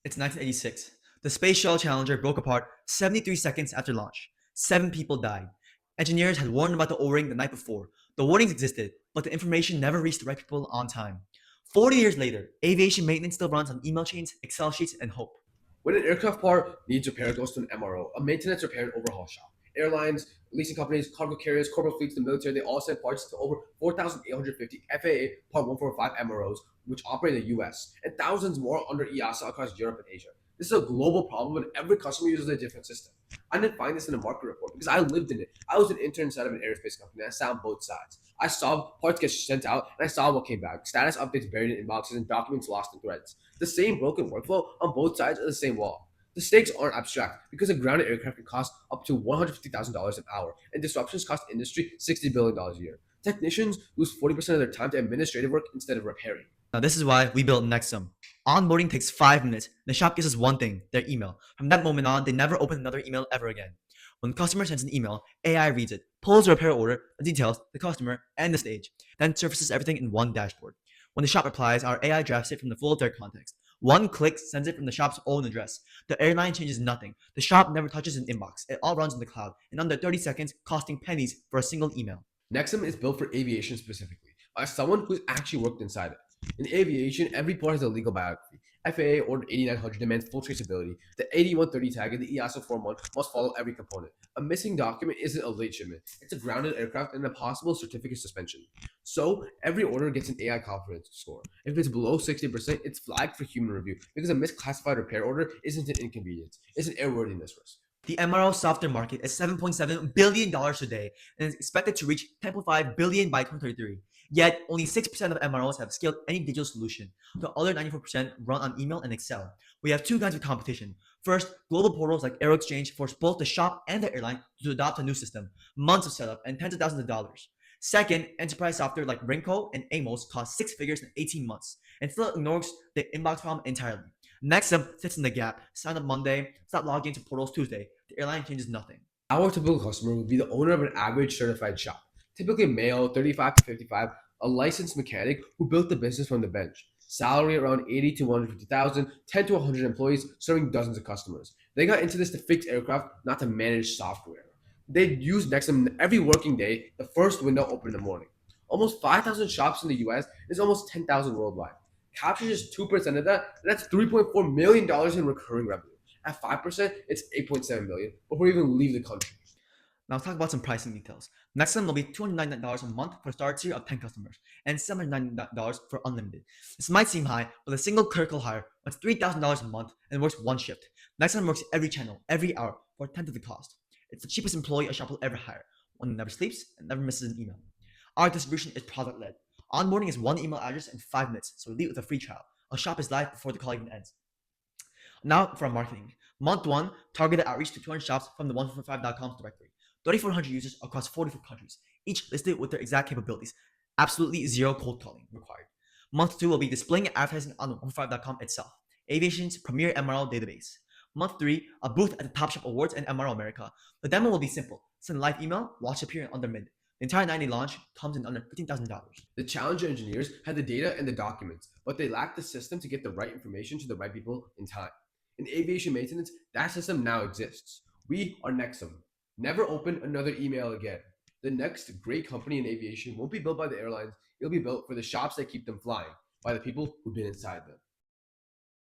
It's 1986. The Space Shuttle Challenger broke apart 73 seconds after launch. 7 people died. Engineers had warned about the O-ring the night before. The warnings existed, but the information never reached the right people on time. 40 years later, aviation maintenance still runs on email chains, Excel sheets, and hope. When an aircraft part needs repair, it goes to an MRO, a maintenance repair and overhaul shop. Airlines, leasing companies, cargo carriers, corporate fleets, the military, they all send parts to over 4,850 FAA Part 145 MROs, which operate in the US, and thousands more under EASA across Europe and Asia. This is a global problem, and every customer uses a different system. I didn't find this in a market report because I lived in it. I was an intern inside of an aerospace company, and I sat on both sides. I saw parts get sent out, and I saw what came back. Status updates buried in inboxes and documents lost in threads. The same broken workflow on both sides of the same wall. The stakes aren't abstract because a grounded aircraft can cost up to $150,000 an hour, and disruptions cost industry $60 billion a year. Technicians lose 40% of their time to administrative work instead of repairing. Now this is why we built Nexum. Onboarding takes 5 minutes. The shop gives us one thing, their email. From that moment on, they never open another email ever again. When the customer sends an email, AI reads it, pulls the repair order, the details, the customer, and the stage, then surfaces everything in one dashboard. When the shop replies, our AI drafts it from the full of their context. One click sends it from the shop's own address. The airline changes nothing. The shop never touches an inbox. It all runs in the cloud, in under 30 seconds, costing pennies for a single email. Nexum is built for aviation specifically, by someone who's actually worked inside it. In aviation, every part has a legal biography. FAA Order 8900 demands full traceability. The 8130 tag and the EASA Form 1 must follow every component. A missing document isn't a late shipment. It's a grounded aircraft and a possible certificate suspension. So, every order gets an AI confidence score. If it's below 60%, it's flagged for human review because a misclassified repair order isn't an inconvenience. It's an airworthiness risk. The MRO software market is $7.7 billion today and is expected to reach $10.5 billion by 2033. Yet, only 6% of MROs have scaled any digital solution. The other 94% run on email and Excel. We have two kinds of competition. First, global portals like AeroExchange force both the shop and the airline to adopt a new system. Months of setup and tens of thousands of dollars. Second, enterprise software like Rinco and Amos cost 6 figures in 18 months and still ignores the inbox problem entirely. Nexum sits in the gap. Sign up Monday, stop logging into portals Tuesday. The airline changes nothing. Our typical customer would be the owner of an average certified shop, typically male, 35 to 55, a licensed mechanic who built the business from the bench. Salary around 80 to 150,000, 10 to 100 employees, serving dozens of customers. They got into this to fix aircraft, not to manage software. They'd use Nexum every working day, the first window open in the morning. Almost 5,000 shops in the US is almost 10,000 worldwide. Captures just 2% of that, and that's $3.4 million in recurring revenue. At 5%, it's $8.7 million before we even leave the country. Now let's talk about some pricing details. Nexum will be $299 a month for a start tier of 10 customers and $799 for unlimited. This might seem high, but a single clerical hire wants $3,000 a month and works one shift. Nexum works every channel, every hour, for a tenth of the cost. It's the cheapest employee a shop will ever hire, one who never sleeps and never misses an email. Our distribution is product-led. Onboarding is one email address in 5 minutes, so leave with a free trial. A shop is live before the call even ends. Now for our marketing. Month 1, targeted outreach to 200 shops from the 145.com directory. 3,400 users across 44 countries, each listed with their exact capabilities. Absolutely zero cold calling required. Month 2 will be displaying advertising on the 145.com itself, aviation's premier MRO database. Month 3, a booth at the Top Shop Awards and MRO America. The demo will be simple. Send a live email, watch appear in under a minute. The entire 90 launch comes in under $15,000. The Challenger engineers had the data and the documents, but they lacked the system to get the right information to the right people in time. In aviation maintenance, that system now exists. We are Nexum. Never open another email again. The next great company in aviation won't be built by the airlines, it'll be built for the shops that keep them flying, by the people who've been inside them.